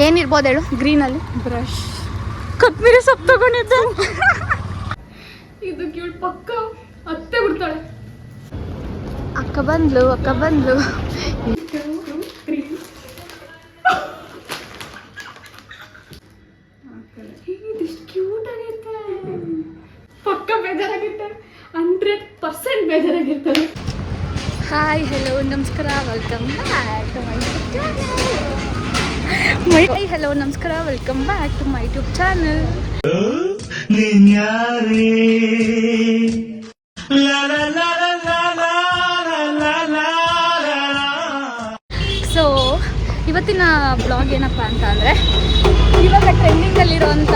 ಏನಿರ್ಬೋದು ಹೇಳು ಗ್ರೀನಲ್ಲಿ? ಬ್ರಷ್. ಕೊತ್ತಂಬರಿ ಸೊಪ್ಪು ತಗೊಂಡಿದ್ದೆ. ಇದು ಕ್ಯೂಟ್ ಪಕ್ಕ ಅತ್ತೆ ಬಿಡ್ತಾಳೆ. ಅಕ್ಕ ಬಂದ್ಲು ಕ್ಯೂಟ್ ಆಗಿರುತ್ತೆ. ಪಕ್ಕ ಬೇಜಾರಾಗಿರ್ತಾರೆ, 100% ಬೇಜಾರಾಗಿರ್ತಾರೆ. ಹಾಯ್ ಹಲೋ ನಮಸ್ಕಾರ welcome back to my YouTube channel. So ಇವತ್ತಿನ ಬ್ಲಾಗ್ ಏನಪ್ಪ ಅಂತ ಅಂದರೆ, ಇವಾಗ ಟ್ರೆಂಡಿಂಗಲ್ಲಿರೋಂಥ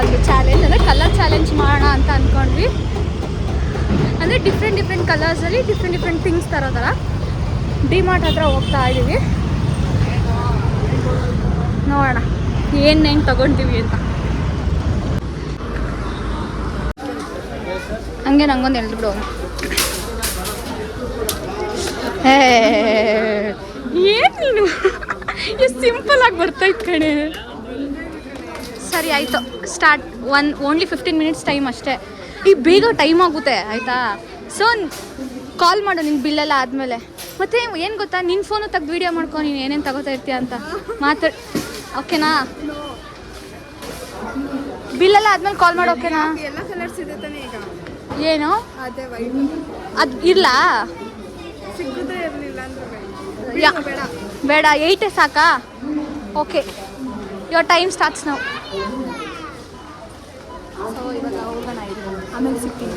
ಒಂದು ಚಾಲೆಂಜ್ ಅಂದರೆ ಕಲರ್ ಚಾಲೆಂಜ್ ಮಾಡೋಣ ಅಂತ ಅಂದ್ಕೊಂಡ್ವಿ. ಅಂದರೆ ಡಿಫ್ರೆಂಟ್ ಕಲರ್ಸಲ್ಲಿ ಡಿಫ್ರೆಂಟ್ ಥಿಂಗ್ಸ್ ತರೋ ಥರ ಡಿಮಾರ್ಟ್ ಹತ್ರ ಹೋಗ್ತಾ ಇದ್ದೀವಿ. ನೋಡೋಣ ಏನೇನು ತಗೊಳ್ತೀವಿ ಅಂತ. ಹಂಗೆ ನಂಗೊಂದು ಎಳ್ದು ಏನು ನೀನು ಎಷ್ಟು ಸಿಂಪಲ್ ಆಗಿ ಬರ್ತಾಯಿತ್ತು ಕಣೆ. ಸರಿ ಆಯಿತು, ಸ್ಟಾರ್ಟ್. ಓನ್ಲಿ 15 ಮಿನಿಟ್ಸ್ ಟೈಮ್ ಅಷ್ಟೇ. ಈಗ ಬೇಗ ಟೈಮ್ ಆಗುತ್ತೆ ಆಯಿತಾ. ಸೊ ಕಾಲ್ ಮಾಡು ನಿನ್ನ ಬಿಲ್ಲೆಲ್ಲ ಆದಮೇಲೆ. ಮತ್ತು ಏನು ಗೊತ್ತಾ, ನಿನ್ನ ಫೋನು ತೆಗ್ದು ವೀಡಿಯೋ ಮಾಡ್ಕೊ, ನೀನು ಏನೇನು ತಗೋತಾ ಇರ್ತೀಯ ಅಂತ ಓಕೆನಾ? ಬಿಲ್ಲೆಲ್ಲ ಆದ್ಮೇಲೆ ಕಾಲ್ ಮಾಡು, ಓಕೆನಾ? ಎಲ್ಲ ಕಲರ್ಸ್ ಇದೆ ತಾನೇ ಈಗ? ಏನು ಅದೇ ವೈಟ್ ಅದು ಇರಲಾ? ಸಿಕ್ಕುದೇ ಇರಲಿಲ್ಲ ಅಂದ್ರೆ ಬೇಡ ಬೇಡ 8 ಸಾಕಾ? ಓಕೆ, ಯುವರ್ ಟೈಮ್ ಸ್ಟಾರ್ಟ್ಸ್ ನಾವು. ಸೊ ಇವಾಗ ಹೋಗೋಣ, ಆಮೇಲೆ ಸಿಗ್ತೀನಿ.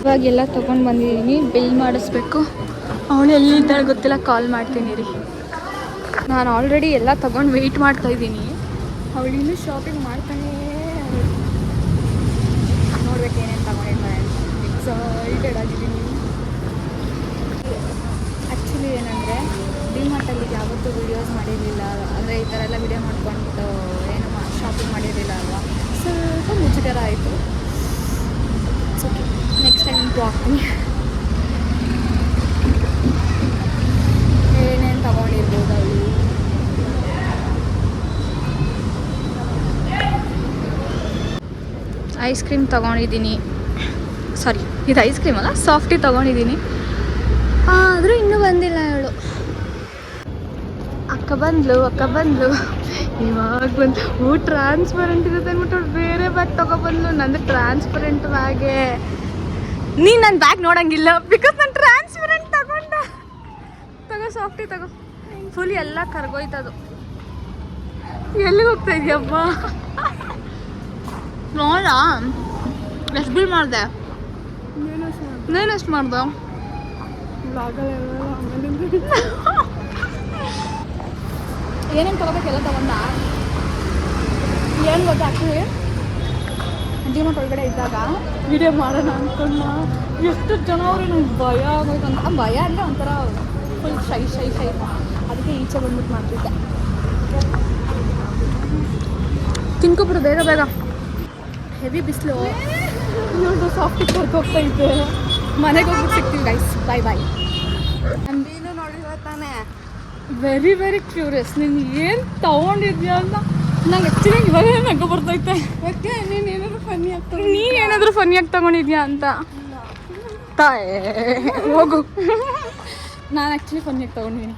ಇವಾಗೆಲ್ಲ ತೊಗೊಂಡು ಬಂದಿದ್ದೀನಿ, ಬಿಲ್ ಮಾಡಿಸ್ಬೇಕು. ಅವಳು ಎಲ್ಲಿದ್ದಾಳೆ ಗೊತ್ತಿಲ್ಲ, ಕಾಲ್ ಮಾಡ್ತೀನಿ ರೀ. ನಾನು ಆಲ್ರೆಡಿ ಎಲ್ಲ ತೊಗೊಂಡು ವೆಯ್ಟ್ ಮಾಡ್ತಾಯಿದ್ದೀನಿ. ಅವಳು ಇನ್ನೂ ಶಾಪಿಂಗ್ ಮಾಡ್ತಾನೇ ನೋಡ್ಬೇಕು ಏನೇನು ತಗೊಂಡಿರ್ತಾರೆ. ಎಕ್ಸೈಟೆಡ್ ಆಗಿದ್ದೀನಿ. ಆ್ಯಕ್ಚುಲಿ ಏನಂದರೆ, ಡಿಮಾರ್ಟಲ್ಲಿ ಯಾವತ್ತೂ ವೀಡಿಯೋಸ್ ಮಾಡಿರಲಿಲ್ಲ. ಅಂದರೆ ಈ ಥರ ಎಲ್ಲ ವೀಡಿಯೋ ಮಾಡ್ಕೊಂಡು ಏನು ಶಾಪಿಂಗ್ ಮಾಡಿರಲಿಲ್ಲ ಅಲ್ವಾ. ಸ್ವಲ್ಪ ಮುಜುಗರ ಆಯಿತು. ಓಕೆ, ನೆಕ್ಸ್ಟ್ ಟೈಮ್ ಇಂಪ್ರೂವ್ ಆಗ್ತೀನಿ. ಏನೇನು ತಗೊಂಡಿರ್ಬೋದು ಅವಳು? ಐಸ್ ಕ್ರೀಮ್ ತೊಗೊಂಡಿದ್ದೀನಿ. ಸಾರಿ, ಇದು ಐಸ್ ಕ್ರೀಮ್ ಅಲ್ಲ, ಸಾಫ್ಟಿ ತೊಗೊಂಡಿದ್ದೀನಿ. ಆದರೂ ಇನ್ನೂ ಬಂದಿಲ್ಲ ಅವಳು. ಅಕ್ಕ ಬಂದ್ಲು ಇವಾಗ ಬಂದು ಟ್ರಾನ್ಸ್ಪರೆಂಟ್ ಇರುತ್ತೆ ಅಂದ್ಬಿಟ್ಟು ಬೇರೆ ಬ್ಯಾಗ್ ತೊಗೊಬಂದ್ಲು. ನಂದು ಟ್ರಾನ್ಸ್ಪರೆಂಟ್ ಬ್ಯಾಗೆ. ನೀನು ನನ್ನ ಬ್ಯಾಗ್ ನೋಡೋಂಗಿಲ್ಲ, ಬಿಕಾಸ್ ನಾನು ಟ್ರಾನ್ಸ್ಪರೆಂಟ್ ತಗೋ ಸಾಫ್ಟಿ ತಗೋ. ಫುಲ್ ಎಲ್ಲ ಕರ್ಗೋಯ್ತದು. ಎಲ್ಲಿಗೆ ಹೋಗ್ತಾ ಇದೆಯಪ್ಪ? ನೋಡ ಎಷ್ಟು ಬಿಲ್ ಮಾಡಿದೆ? ನೀನು ಎಷ್ಟು ಮಾಡ್ದೆ? ಏನೇನು ತೊಗೋಬೇಕೆಲ್ಲ ತಗೊಂಡ? ಏನು ಗೊತ್ತಾ, ಆ್ಯಕ್ಚುಲಿ ಡಿಮಾರ್ಟ್ ಒಳಗಡೆ ಇದ್ದಾಗ ವಿಡಿಯೋ ಮಾಡೋಣ ಅಂದ್ಕೊಂಡ. ಎಷ್ಟು ಜನ ಅವ್ರೆ, ನಂಗೆ ಭಯ ಆಗೋಯ್ತು ಅಂತ. ಭಯ ಅಂದರೆ ಒಂಥರ ಫುಲ್ ಶೈ ಅದಕ್ಕೆ ಈಚೆ ಬಂದ್ಬಿಟ್ಟು ಮಾಡ್ತಿದ್ದೆ. ತಿನ್ಕೊಬಿಡು ಬೇಗ. ಹೆವಿ ಬಿಸಿಲು, ಇವಳು ಸಾಫ್ಟಿಗೆ ಕರ್ಕೋಗ್ತಾ ಇದ್ದೆ. ಮನೆಗೆ ಹೋಗ್ಬಿಟ್ಟು ಸಿಗ್ತೀವಿ ಗೈಸ್. ಬಾಯ್. ನೀನು ನೋಡಿರೋ ತಾನೇ? ವೆರಿ ಕ್ಯೂರಿಯಸ್, ನೀನು ಏನು ತೊಗೊಂಡಿದ್ಯಾ ಅಂತ. ನಂಗೆ ಆ್ಯಕ್ಚುಲಿ ಇವಾಗ ನಗು ಬರ್ತೈತೆ. ಓಕೆ, ನೀನೇನಾದರೂ ಫನ್ನಿಯಾಗಿ ತೊಗೊಂಡಿದ್ಯಾ ಅಂತ. ಹೋಗು. ನಾನು ಆ್ಯಕ್ಚುಲಿ ಫನ್ನಿಯಾಗಿ ತೊಗೊಂಡಿದ್ದೀನಿ.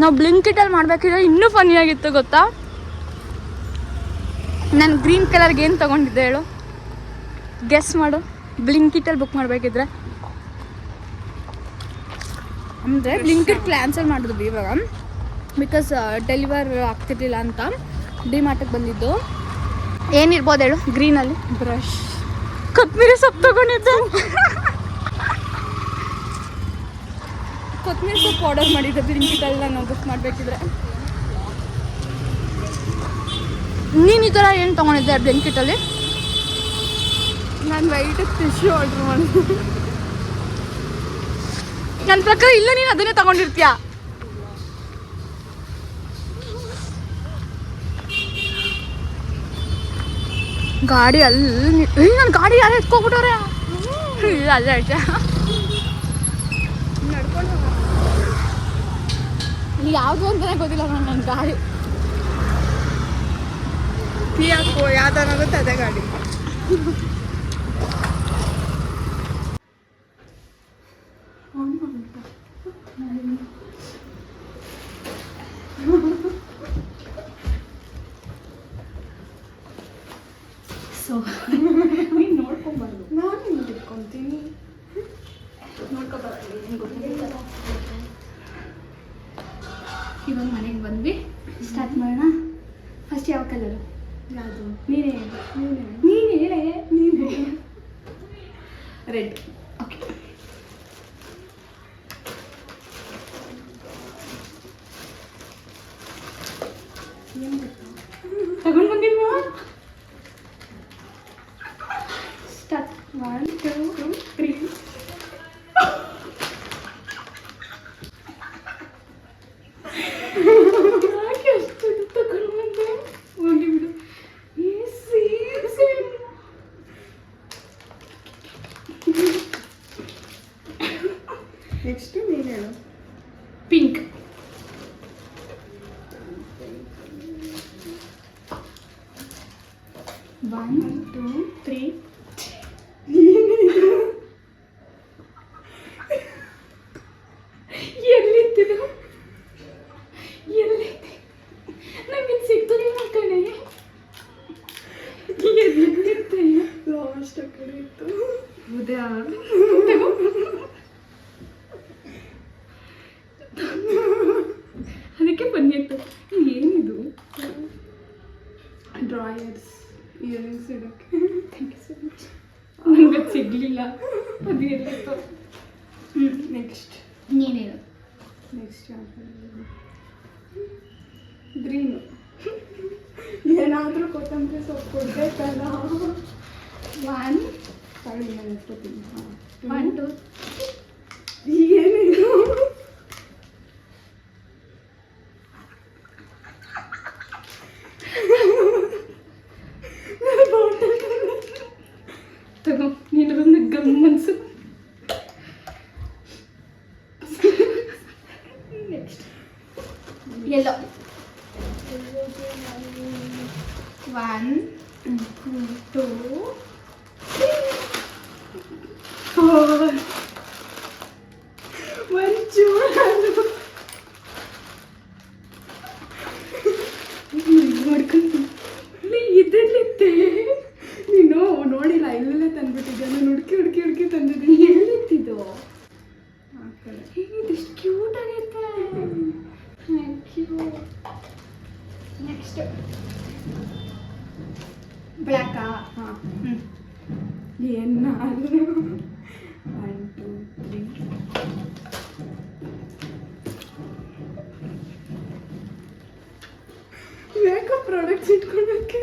ನಾವು ಬ್ಲಿಂಕಿಟಲ್ಲಿ ಮಾಡಬೇಕಿದ್ರೆ ಇನ್ನೂ ಫನ್ನಿಯಾಗಿತ್ತು ಗೊತ್ತಾ. ನಾನು ಗ್ರೀನ್ ಕಲರ್ಗೆ ಏನು ತೊಗೊಂಡಿದ್ದೆ ಹೇಳು? ಗೆಸ್ ಮಾಡು. ಬ್ಲಿಂಕಿಟಲ್ಲಿ ಬುಕ್ ಮಾಡಬೇಕಿದ್ರೆ ಅಂದರೆ ಬ್ಲಿಂಕಿಟ್ ಕ್ಯಾನ್ಸಲ್ ಮಾಡಿದ್ವಿ ಇವಾಗ, ಬಿಕಾಸ್ ಡೆಲಿವರ್ ಆಗ್ತಿರ್ಲಿಲ್ಲ ಅಂತ ಡಿಮಾರ್ಟಿಗೆ ಬಂದಿದ್ದು. ಏನಿರ್ಬೋದು ಹೇಳು ಗ್ರೀನಲ್ಲಿ? ಬ್ರಷ್. ಕೊತ್ತಂಬರಿ ಸೊಪ್ಪು ತಗೊಂಡಿದ್ದೆ. ಕೊತ್ತಂಬರಿ ಸೊಪ್ಪು ಆರ್ಡರ್ ಮಾಡಿದ್ದೆ ಬ್ಲಿಂಕಿಟಲ್ಲಿ ನಾನು ಬುಕ್ ಮಾಡಬೇಕಿದ್ರೆ. ನೀನು ಈ ಥರ ಏನು ತೊಗೊಂಡಿದ್ದೆ ಬ್ಲಿಂಕಿಟಲ್ಲಿ? ನಾನು ವೈಟ್ ಟಿಶ್ಯೂ ಆರ್ಡ್ರ್ ಮಾಡಿದ್ದೆ. ನನ್ನ ಪ್ರಕಾರ ಇಲ್ಲ, ನೀನು ಅದನ್ನೇ ತಗೊಂಡಿರ್ತೀಯ. ಗಾಡಿ ಅಲ್ಲಿ ನನ್ನ ಗಾಡಿ ಯಾರು ಎತ್ಕೋಗ್ಬಿಟ್ಟವ್ರೆ. ಅಲ್ಲೇ ನಡ್ಕೊಂಡು ಯಾವುದು ಅಂತಲೇ ಗೊತ್ತಿಲ್ಲ ನನ್ನ ಗಾಡಿ. ಯಾಕೋ ಯಾವ್ದಾಗುತ್ತೆ ಅದೇ ಗಾಡಿ. ಸೊ ನೀನು ನೋಡ್ಕೊಂಬಾರ್ದು, ನಾನು ಹಿಂಗೆ ಇಟ್ಕೊತೀನಿ. ನೋಡ್ಕೊಬಾರ್ದು ಏನು ಗೊತ್ತಿಲ್ಲ. ಇವಾಗ ಮನೆಗೆ ಬಂದ್ವಿ, ಸ್ಟಾರ್ಟ್ ಮಾಡೋಣ. ಫಸ್ಟ್ ಯಾವ ಕಲರು? ಯಾವುದು? ನೀನೇ ಹೇಳೆ. ರೆಡ್. ಓಕೆ. ತಗೊಂಡು ಬಂದಿಲ್ವಾ? ಸ್ಟಾರ್ಟ್. 1 2 3. ಯಾಕೆ ಅಷ್ಟು ತಗೊಂಡು ಬಂದೆ? ಹೋಗಿ ಬಿಡು. ನೆಕ್ಸ್ಟ್ ನೀನು ಹೇಳು. ಪಿಂಕ್. 1 2 3. ಎಲ್ಲಿತ್ತಿದು? ನಂಗೆ ಸಿಗ್ತಲಿಲ್ಲ ಕಣೆ. ಎಲ್ಲಿತ್ತೆ? ಲಾಸ್ಟ್ ಕಡೆ ಇತ್ತು. ಹೌದಾ? ಅದಕ್ಕೆ ಬನ್ನಿ ಅಂತ. ಏನಿದು? ಡ್ರಾಯರ್ಸ್, ಇಯರಿಂಗ್ಸ್ ಇಡೋಕ್ಕೆ. Thank you so much. ನನಗೆ ಅದು ಸಿಗಲಿಲ್ಲ, ಅದು ಎಲ್ಲಿತ್ತು. ನೆಕ್ಸ್ಟ್ ನೀನೇನು? Next green. ಏನಾದರೂ ಕೊತ್ತಂಬರಿ ಸೊಪ್ಪು ಕೊಡಬೇಕಲ್ಲ. 1 ತಳಿ ನಾನು ಎತ್ಕೋತೀನಿ. 1 2. ಏನಿದು? ತಗೋ, ನೀನು ಬಂದು ಗಮ್ಮನ್ಸು. ನೆಕ್ಸ್ಟ್ ಎಲ್ಲೋ. 1 2 4. ಒಂಚೂರು ನೋಡ್ಕೊಂಡು ಇದೆಲ್ಲಿತ್ತೆ? ನೀನು ನೋಡಿಲ್ಲ, ಇಲ್ಲೇ ತಂದ್ಬಿಟ್ಟಿದ್ದೆ. ನಾನು ಹುಡುಕಿ ತಂದಿದ್ದೀನಿ. ಎಲ್ಲಿತ್ತಿದ್ದು? ಆ ಕಡೆ. ಇದಿಷ್ಟು ಕ್ಯೂಟ್ ಆಗೈತೆ. Thank you. ನೆಕ್ಸ್ಟ್ ಬ್ಲ್ಯಾಕಾ? ಹಾಂ, ಹ್ಞೂ. ಏನಾದರೂ 1 2 3. ಮೇಕಪ್ ಪ್ರಾಡಕ್ಟ್ಸ್ ಇಟ್ಕೊಳಕ್ಕೆ.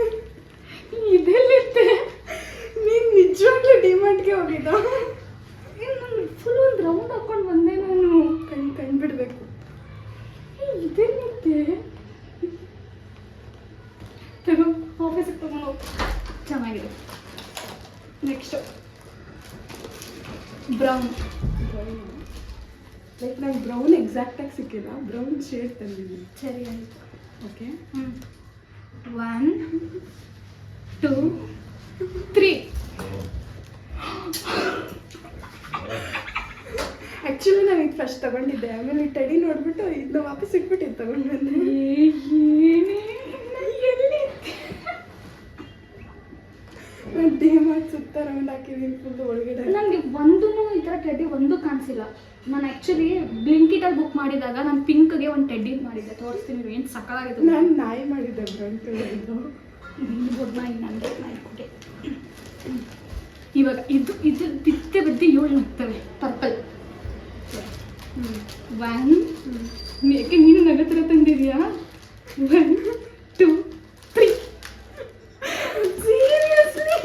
ಇದೆಲ್ಲಿತ್ತೆ? ನೀನು ನಿಜವಾಗ್ಲೂ ಡಿಮಾರ್ಟ್ಗೆ ಹೋಗಿದ್ದ? ಫುಲ್ ಒಂದು ರೌಂಡ್ ಹಾಕೊಂಡು ಬಂದೆ ನಾನು. ಕಣ್ ಬಿಡಬೇಕು. ಇದೆಲ್ಲಿತ್ತೆ? ತಗೋ, ಆಫೀಸಿಗೆ ತಗೊಂಡು ಹೋಗಿ. ಚೆನ್ನಾಗಿದೆ. Next brown. ಲೈಕ್ ನಂಗೆ ಬ್ರೌನ್ ಎಕ್ಸಾಕ್ಟಾಗಿ ಸಿಕ್ಕಿಲ್ಲ, ಬ್ರೌನ್ ಶೇಡ್ ತಂದಿದ್ದೀನಿ. ಸರಿ ಆಯಿತು. ಓಕೆ. 1 2 3. ಆ್ಯಕ್ಚುಲಿ ನಾನು ಇದು ಫಸ್ಟ್ ತಗೊಂಡಿದ್ದೆ, ಆಮೇಲೆ ಈ ಟಡಿ ನೋಡ್ಬಿಟ್ಟು ಇದನ್ನ ವಾಪಸ್ ಇಟ್ಬಿಟ್ಟು ಇದು ತಗೊಂಡು ಬಂದೆ. ನಾನು ಡಿಮಾರ್ಟ್ ಸುತ್ತ ರೌಂಡ್ ಹಾಕಿದ್ದೀನಿ ಫುಲ್ ಒಳಗಡೆ. ನನಗೆ ಒಂದೂ ಈ ಥರ ಟೆಡ್ಡಿ ಒಂದೂ ಕಾಣಿಸಿಲ್ಲ. ನಾನು ಆ್ಯಕ್ಚುಲಿ ಬ್ಲಿಂಕಿಟಲ್ಲಿ ಬುಕ್ ಮಾಡಿದಾಗ ನಾನು ಪಿಂಕ್ಗೆ ಒಂದು ಟೆಡ್ಡಿ ಮಾಡಿದ್ದೆ, ತೋರಿಸ್ತೀನಿ. ಏನು ಸಕ್ಕತ್ತಾಗಿತ್ತು. ನಾನು ನಾಯಿ ಮಾಡಿದ್ದೆ ಬ್ರೌನ್ ಕಲರ್ದು. ನಾಯಿ ನನಗೆ ನಾಯಿ ಕೊಟ್ಟೆ. ಇವಾಗ ಇದು ಬಿತ್ತೆ ಬದ್ದೆ 7 ನಗ್ತವೆ. ಪರ್ಪಲ್. 1 ಯಾಕೆ ನೀನು ನನ್ನ ಹತ್ರ ತಂದಿದ್ಯಾ? 1 2 3. ಸೀರಿಯಸ್ಲಿ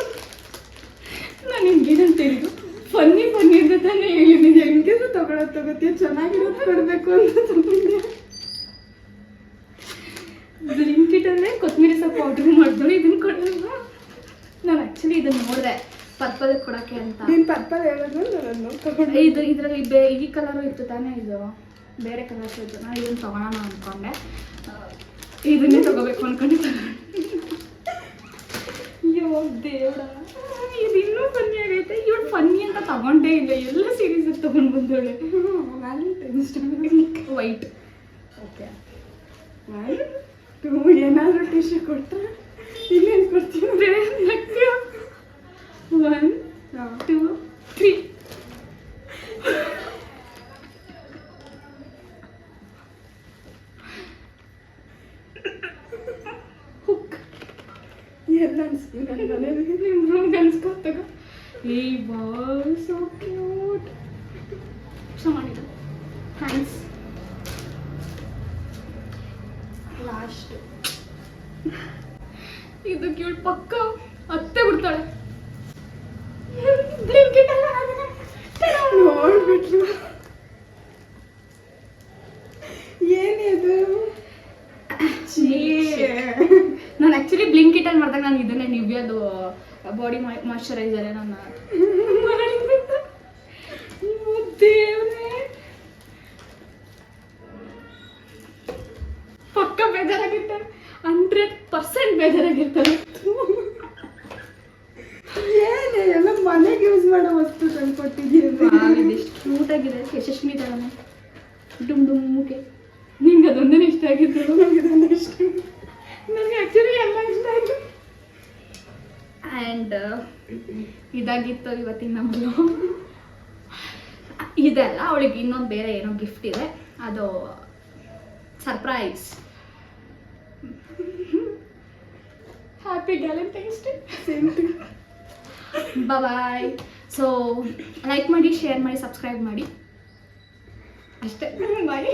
ನಾನು ನಿಮ್ಗೇನಂತ ಹೇಳಿದ್ದು? ಫನ್ನಿ ಅಂತ ತಾನೇ ಹೇಳಿದ್ದೀನಿ. ಹೆಂಗಿದ್ರು ತಗೊಳತ್ತೀಯ, ಚೆನ್ನಾಗಿರೋದು ಕೊಡಬೇಕು ಅಂತ ತಗೊಂಡೆ. ಬ್ಲಿಂಕಿಟಲ್ಲೇ ಕೊತ್ತಂಬರಿ ಸೊಪ್ಪು ಆರ್ಡರ್ ಮಾಡಿದ್ರು, ಇದನ್ನು ಕೊಡಲ್ವ? ನಾನು ಆ್ಯಕ್ಚುಲಿ ಇದನ್ನು ನೋಡಿದೆ ಪರ್ಪಲ್ ಕೊಡೋಕ್ಕೆ ಅಂತ. ನೀನು ಪರ್ಪಲ್ ಹೇಳಿದ್ರು ನಾನು ತಗೊಂಡೆ. ಇದರಲ್ಲಿ ಈ ಕಲರು ಇತ್ತು ತಾನೇ ಇದು. ಬೇರೆ ಕಲರ್ಸ್ ಇತ್ತು, ನಾನು ಇದನ್ನು ತೊಗೊಳೋಣ ಅಂದ್ಕೊಂಡೆ, ಇದನ್ನೇ ತೊಗೋಬೇಕು ಅಂದ್ಕೊಂಡು ಅಯ್ಯೋ ದೇವ್ರ, ಇದು ಇನ್ನೂ ಫನ್ನಿ ಆಗೈತೆ. ಇವಳು ಫನ್ನಿ ಅಂತ ತಗೊಂಡೇ ಇಲ್ಲ, ಎಲ್ಲ ಸೀರೀಸ್ ತೊಗೊಂಡು ಬಂದವಳೆ. ವೈಟ್. ಓಕೆ, ಏನಾದರೂ ಟಿ ಶರ್ಟ್ ಕೊಟ್ಟರೆ ಇನ್ನೇನು ಕೊಡ್ತೀನಿ. 1 2 3 ಹುಕ್. ಎಲ್ಲ ಅನ್ಸ್ತೀನಿ ನನ್ನ ಮನೇಲಿ. ನಿಮ್ಮ ರೂಮ್ಗೆ ಅನ್ಸ್ಕೊತಾಗ ಏ ವಾವ್ ಸೋ ಕ್ಯೂಟ್. ಚೆನ್ನಾಗಿದೆ. ಥ್ಯಾಂಕ್ಸ್. ಲಾಸ್ಟ್ ಇದು ಕ್ಯೂಟ್, ಪಕ್ಕ ಅತ್ತೆ ಬಿಡ್ತಾಳೆ. ನೋಡ್ಬಿಟ್ಲು. ಏನಿದು? ನಾನು ಆ್ಯಕ್ಚುಲಿ ಬ್ಲಿಂಕಿಟಲ್ಲಿ ಮಾಡಿದಾಗ ನಾನು ಇದನ್ನೇ ನಿವ್ಯದು ಬಾಡಿ ಮಾಯ್ಶ್ಚರೈಸರೇ ನನ್ನ ದೇವ್ರೆ, ಪಕ್ಕ ಬೇಜಾರಾಗಿರ್ತಾರೆ, 100% ಬೇಜಾರಾಗಿರ್ತಾರೆ. ಏನೇ ಎಲ್ಲ ಮನೆಗೆ ಯೂಸ್ ಮಾಡೋ ವಸ್ತು ತಂದು ಕೊಟ್ಟಿದ್ದೀನಿ. ಎಷ್ಟು ಕ್ಯೂಟಾಗಿದೆ, ಯಶಸ್ವಿನಿ ಥರನೇ ಡುಮ್ ಡುಮ್ಮುಗೆ. ನಿಂಗೆ ಅದೊಂದೇ ಇಷ್ಟ ಆಗಿದ್ದು? ಇದನ್ನು ಇಷ್ಟ. ನನಗೆ ಆ್ಯಕ್ಚುಲಿ ಎಲ್ಲ ಇಷ್ಟ ಆಯಿತು. ಆ್ಯಂಡ್ ಇದಾಗಿತ್ತು ಇವತ್ತಿನ ನಮ್ಮದು. ಇದೆಲ್ಲ ಅವಳಿಗೆ ಇನ್ನೊಂದು ಬೇರೆ ಏನೋ ಗಿಫ್ಟ್ ಇದೆ, ಅದು surprise. Happy Valentine's Day. Bye. So like ಮಾಡಿ, ಶೇರ್ ಮಾಡಿ, ಸಬ್ಸ್ಕ್ರೈಬ್ ಮಾಡಿ ಅಷ್ಟೇ. ಬಾಯ್.